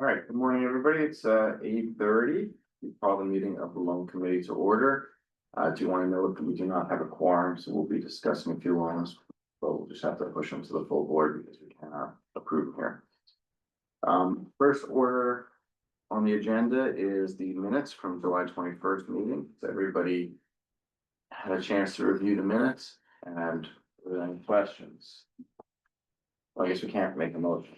All right, good morning, everybody. It's 8:30. We call the meeting of the loan committee to order. Do you want to know that we do not have a quorum, so we'll be discussing a few loans, but we'll just have to push them to the full board because we cannot approve here. First order on the agenda is the minutes from July 21st meeting. So everybody had a chance to review the minutes, and are there any questions? Well, I guess we can't make a motion.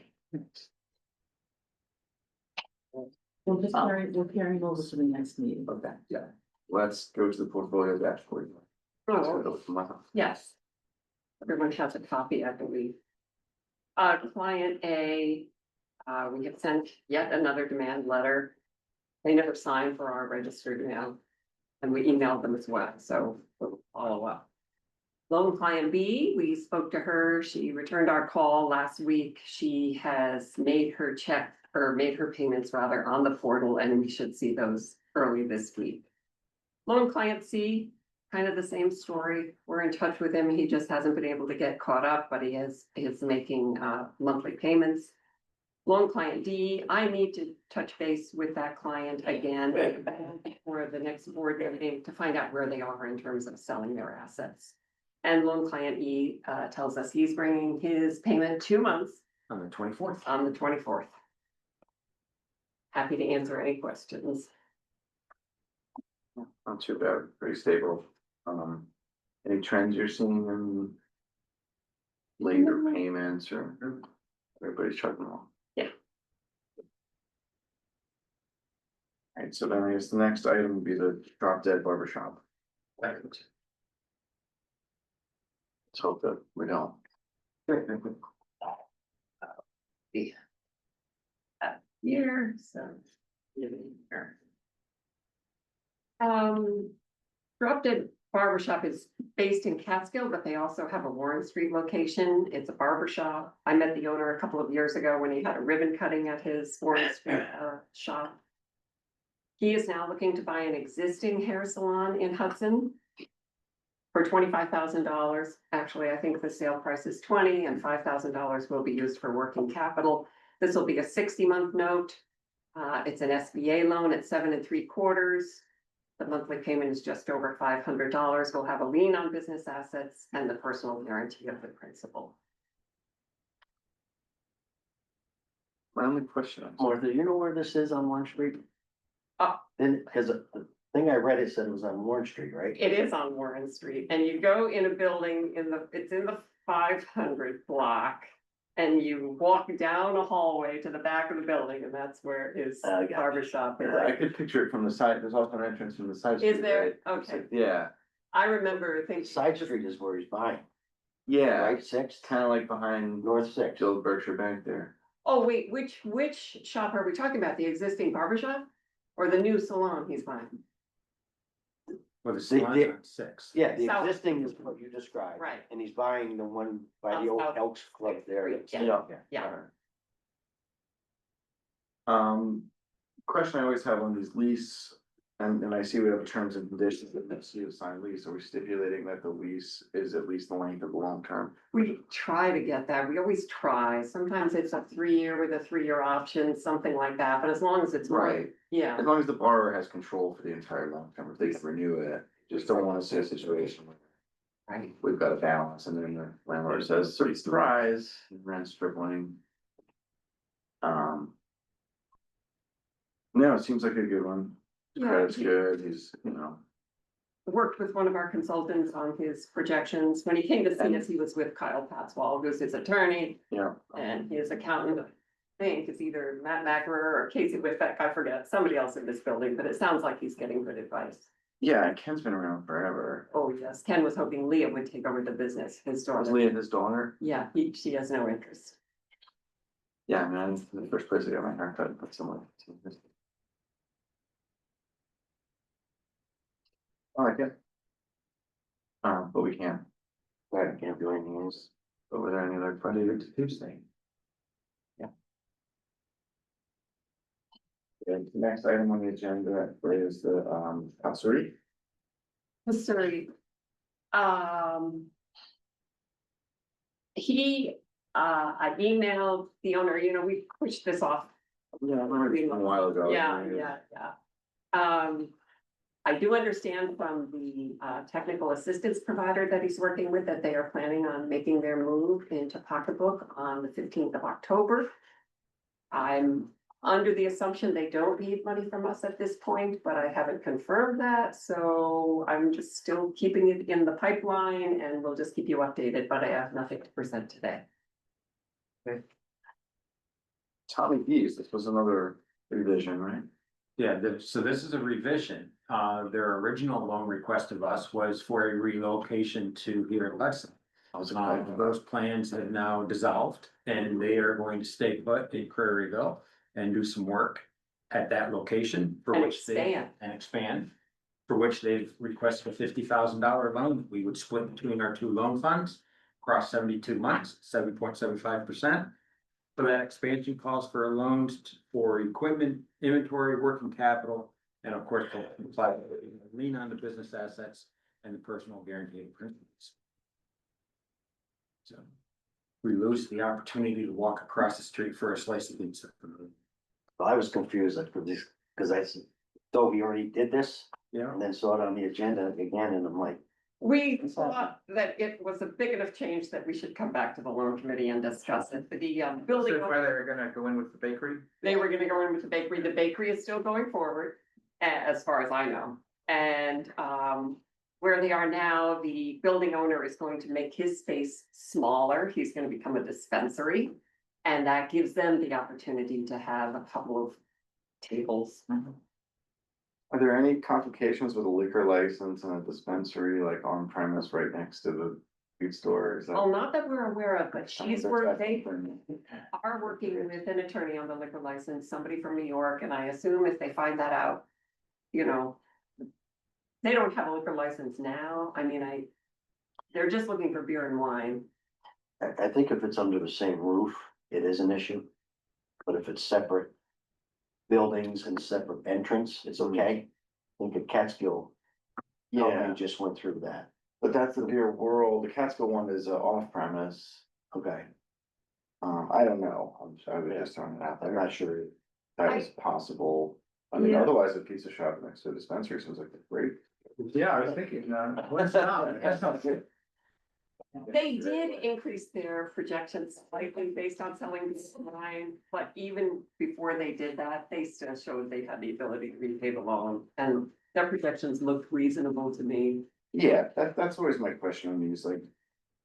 We'll just carry over to the next meeting. Okay, yeah, let's go to the portfolio dashboard. Yes. Everyone has a copy, I believe. Client A, we have sent yet another demand letter. They never signed for our registered mail. And we emailed them as well, so we'll follow up. Loan client B, we spoke to her. She returned our call last week. She has made her check or made her payments rather on the portal, and we should see those early this week. Loan client C, kind of the same story. We're in touch with him. He just hasn't been able to get caught up, but he is making monthly payments. Loan client D, I need to touch base with that client again for the next board meeting to find out where they are in terms of selling their assets. And loan client E tells us he's bringing his payment 2 months On the 24th. on the 24th. Happy to answer any questions. Not too bad, pretty stable. Any trends you're seeing in later payments or everybody's chugging along? Yeah. All right, so then I guess the next item would be the drop dead barber shop. Let's hope that we don't. Year, so. Drop Dead Barbershop is based in Catskill, but they also have a Warren Street location. It's a barbershop. I met the owner a couple of years ago when he had a ribbon cutting at his Warren Street shop. He is now looking to buy an existing hair salon in Hudson for $25,000. Actually, I think the sale price is $20,000 and $5,000 will be used for working capital. This will be a 60-month note. It's an SBA loan at 7 3/4. The monthly payment is just over $500. We'll have a lien on business assets and the personal guarantee of the principal. My only question. Martha, you know where this is on Warren Street? And because the thing I read, it said it was on Warren Street, right? It is on Warren Street, and you go in a building it's in the 500 block. And you walk down a hallway to the back of the building, and that's where his barber shop is. I could picture it from the side. There's also an entrance from the side. Is street, there? right? Okay. Yeah, I remember thinking. Side Street is where he's buying, yeah, right? Sixth, kind of like behind North Sixth. Joe Berkshire Bank there. Oh, wait, which shop are we talking about? The existing barber shop? Or the new salon he's buying? Well, the salon's on Six. Yeah, the South. existing is what you described. Right. And he's buying the one by the old South. Elks Club there. Yeah. Yeah. Question I always have on these lease, and I see we have terms and conditions that let's see a signed lease. Are we stipulating that the lease is at least the length of the long term? We try to get that. We always try. Sometimes it's a 3-year with a 3-year option, something like that, but as long as it's Right. Yeah. As long as the borrower has control for the entire long term, if they can renew it, just don't want to see a situation where Right. we've got a balance and then the landlord says, so it's the rise, rent's tripling. No, it seems like a good one. Yeah, Credit's he- good, he's, you know, Worked with one of our consultants on his projections. When he came to see us, he was with Kyle Patzwall, who's his attorney, yeah. and his accountant, I think, is either Matt Mackerer or Casey Whitbeck, I forget, somebody else in this building, but it sounds like he's getting good advice. Yeah, and Ken's been around forever. Oh, yes, Ken was hoping Leah would take over the business, his Was daughter. Leah his daughter? Yeah, she has no interest. Yeah, man, the first place I got my haircut, but someone. I like it. But we can't. Right, can't do anything else. But were there any other Friday to Tuesday? Yeah. Okay, the next item on the agenda is the Pasuri. Missouri. I emailed the owner, we pushed this off Yeah, I remember it a while ago. Yeah. I do understand from the technical assistance provider that he's working with that they are planning on making their move into Pocketbook on the 15th of October. I'm under the assumption they don't need money from us at this point, but I haven't confirmed that, so I'm just still keeping it in the pipeline and we'll just keep you updated, but I have nothing to present today. Tommy B's, this was another revision, right? Yeah, so this is a revision. Their original loan request of us was for a relocation to here in Lexington. I was excited for those. Those plans have now dissolved and they are going to stay put in Prairieville and do some work at that location for And which they. expand. And expand, for which they've requested a $50,000 loan. We would split between our two loan funds across 72 months, 7.75%. So that expansion calls for loans for equipment, inventory, working capital, and of course, apply lien on the business assets and the personal guarantee principles. So we lose the opportunity to walk across the street for a slice of pizza. I was confused like for this, because I said, thought we already did this Yeah. and then saw it on the agenda again and I'm like, We thought that it was a big enough change that we should come back to the loan committee and discuss it. The building, Why they were gonna go in with the bakery? they were gonna go in with the bakery. The bakery is still going forward, as far as I know. And where they are now, the building owner is going to make his space smaller. He's gonna become a dispensary. And that gives them the opportunity to have a couple of tables. Are there any complications with a liquor license and a dispensary like on premise right next to the food store? Is that? Well, not that we're aware of, but she's worked, they Okay. are working with an attorney on the liquor license, somebody from New York, and I assume if they find that out, you know. They don't have a liquor license now, I mean, they're just looking for beer and wine. I think if it's under the same roof, it is an issue. But if it's separate buildings and separate entrance, it's okay. I think a Catskill Yeah, company just went through that. but that's the beer world. The Catskill one is off premise. Okay, I don't know. I was just throwing it out I'm there. not sure. That is possible. I mean, Yeah. otherwise a pizza shop next to a dispensary seems like a great. Yeah, I was thinking, what's not, that's not good. They did increase their projections slightly based on selling this wine, but even before they did that, they still showed they had the ability to repay the loan, and their projections looked reasonable to me. Yeah, that's always my question on these, like,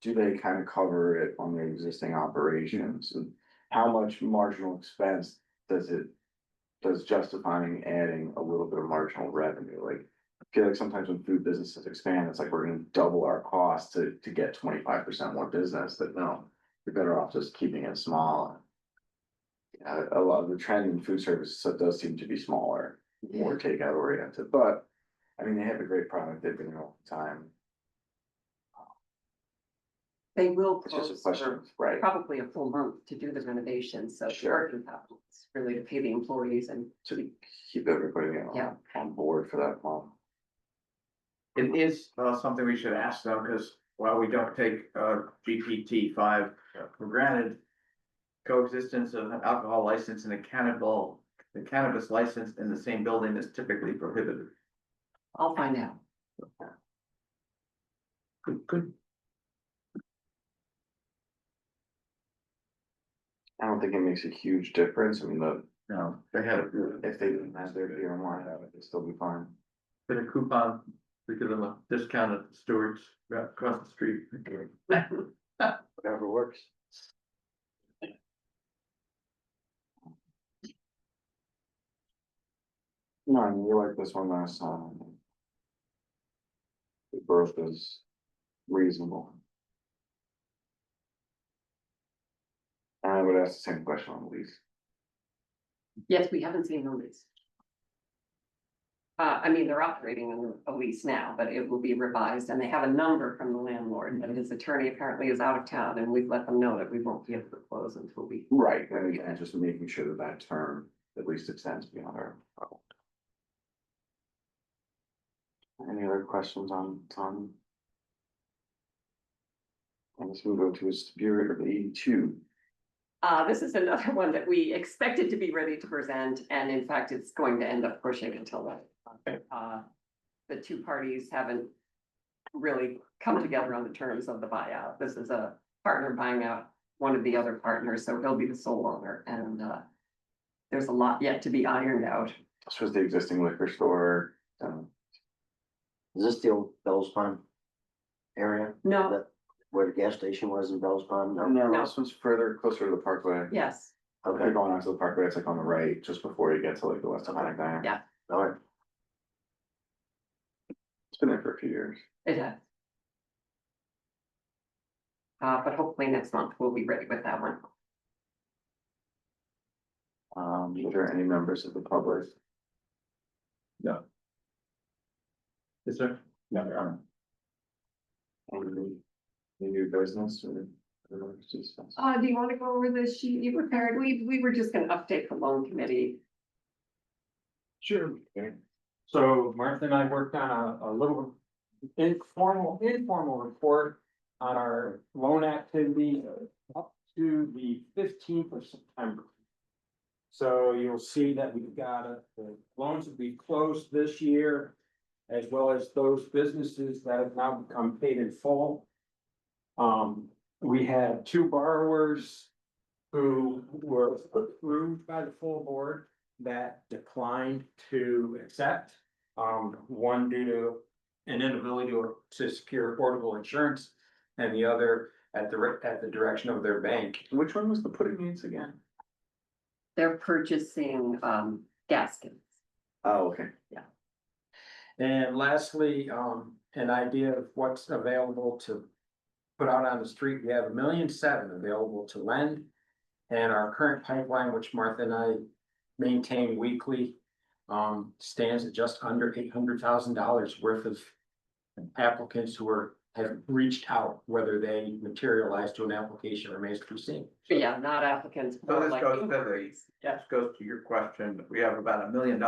do they kind of cover it on their existing operations? And how much marginal expense does justifying adding a little bit of marginal revenue? Like, I feel like sometimes when food businesses expand, it's like we're gonna double our costs to get 25% more business, that no, you're better off just keeping it small. A lot of the trend in food service does seem to be smaller, more takeout oriented, but I mean, they have a great product, they've been here all the time. They will It's just a close question, for right? probably a full month to do the renovation, so Sure. working capital is really to pay the employees and To keep everybody Yeah. on board for that month. It is something we should ask though, because while we don't take GPT 5 for granted. Coexistence of an alcohol license and the cannabis license in the same building is typically prohibited. I'll find out. Good. I don't think it makes a huge difference, I mean, No, they had if they didn't have their beer and wine, it'd still be fine. a coupon, we give them a discount at Stewart's right across the street. Whatever works. No, I mean, you like this one last time. The birth is reasonable. And I would ask the same question on the lease. Yes, we haven't seen the lease. I mean, they're operating on a lease now, but it will be revised, and they have a number from the landlord, but his attorney apparently is out of town, and we've let them know that we won't be able to close until we. Right, and again, just making sure that that term at least extends beyond our. Any other questions on? I guess we'll go to a Superior of 82. This is another one that we expected to be ready to present, and in fact, it's going to end up pushing until then. The two parties haven't really come together on the terms of the buyout. This is a partner buying out one of the other partners, so he'll be the sole owner, and there's a lot yet to be ironed out. This was the existing liquor store. Is this the old Bell's Pond area? No, That- Where the gas station was in Bell's Pond? No, No. this one's further, closer to the parkway. yes, If you're Okay, going onto the parkway, it's like on the right, just before you get to like the West Atlantic Diner. Yeah. all right. It's been there for a few years. it has. But hopefully next month we'll be ready with that one. Are there any members of the public? Is there? No, there aren't. Any new business or? Do you want to go over the sheet you prepared? We were just gonna update the loan committee. Sure. So Martha and I worked on a little informal report on our loan activity up to the 15th of September. So you'll see that we've got the loans that we closed this year, as well as those businesses that have now become paid in full. We had two borrowers who were approved by the full board that declined to accept. One due to an inability to secure affordable insurance, and the other at the direction of their bank. Which one was the pudding needs again? They're purchasing gaskets. Oh, okay. And lastly, an idea of what's available to put out on the street. We have 1.7 million available to lend. And our current pipeline, which Martha and I maintain weekly, stands at just under $800,000 worth of applicants who have reached out, whether they materialize to an application remains to be seen. But yeah, not applicants, So more this like goes to inquiries. This goes to your question. We have about $1 million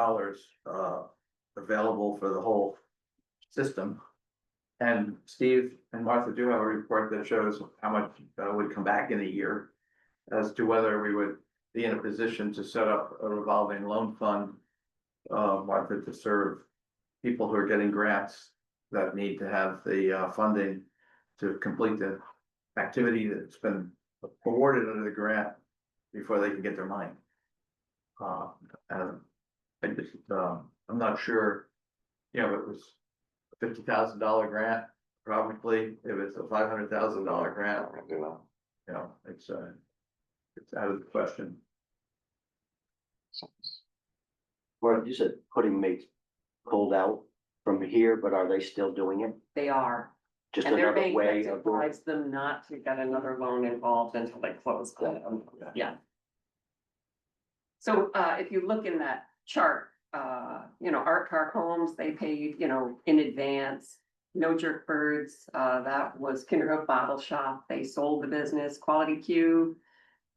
available for the whole system. And Steve and Martha do have a report that shows how much would come back in a year as to whether we would be in a position to set up a revolving loan fund, Martha, to serve people who are getting grants that need to have the funding to complete the activity that's been awarded under the grant before they can get their money. And I just, I'm not sure, you know, if it was a $50,000 grant, probably, if it's a $500,000 grant, you know, it's out of the question. Well, you said pudding makes pulled out from here, but are they still doing it? They are, Just and their another bank way has of doing it? advised them not to get another loan involved until they close. Yeah. So if you look in that chart, you know, Art Park Homes, they paid, you know, in advance. No Jerk Birds, that was Kinderhook Bottle Shop, they sold the business. Quality Q,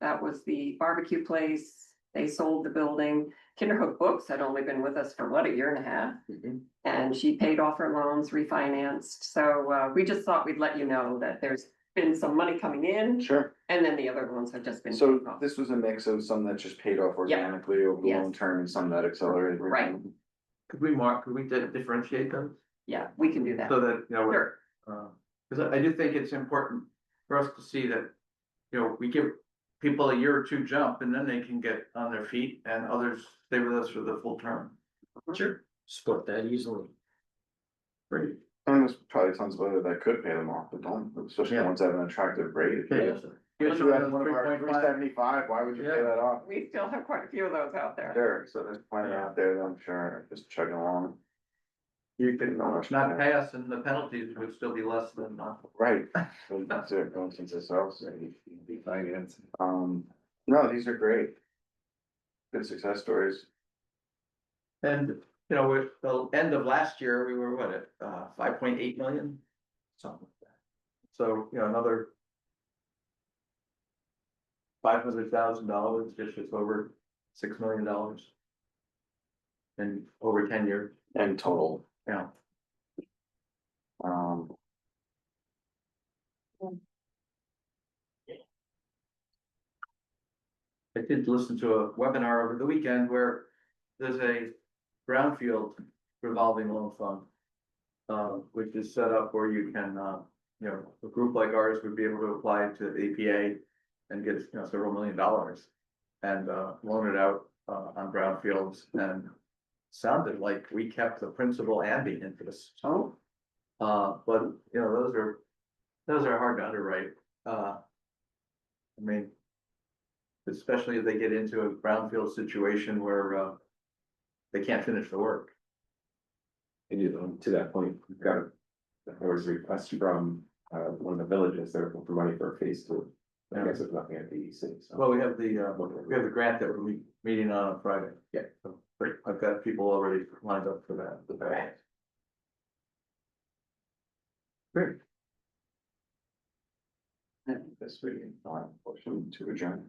that was the barbecue place, they sold the building. Kinderhook Books had only been with us for what, 1.5 years? And she paid off her loans, refinanced, so we just thought we'd let you know that there's been some money coming in. Sure. And then the other ones have just been. So paid off. this was a mix of some that just paid off organically over the Yes. long term and some that accelerated. Right. Could we differentiate them Yeah, we can do that. so that, you know, Sure. because I do think it's important for us to see that, you know, we give people a year or two jump and then they can get on their feet and others stay with us for the full term. Sure. Split that easily. Great. And there's probably tons of other that could pay them off, but don't, especially the Yeah. ones that have an attractive rate. If you Yeah. had- if you had one of our 375, why would you pay Yeah. that off? We still have quite a few of those out there. Sure, so there's plenty out there that I'm sure just chugging along. You can No, not pay us and the penalties would still be less than, Right. So that's it, going since this else. No, these are great. Good success stories. and, you know, with the end of last year, we were what, at 5.8 million? Something like that. So, you know, another $500,000, just over $6 million. And over 10 years, And total, yeah. um. did listen to a webinar over the weekend where there's a brownfield revolving loan fund. Which is set up where you can, you know, a group like ours would be able to apply to the APA and get, several $1 million. And loan it out on brownfields, and sounded like we kept the principal and the interest. Oh, But, those are hard to underwrite. I mean, especially if they get into a brownfield situation where they can't finish the work. And to that point, there was a request from one of the villages, they're looking for money for a phase two. I guess it's nothing at DEC, so. Well, we have the grant that we're meeting on Friday. Yeah. So, I've got people already lined up for that. Okay. great. This week, motion to adjourn.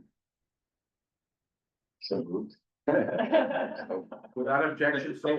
So moved. Without objection, so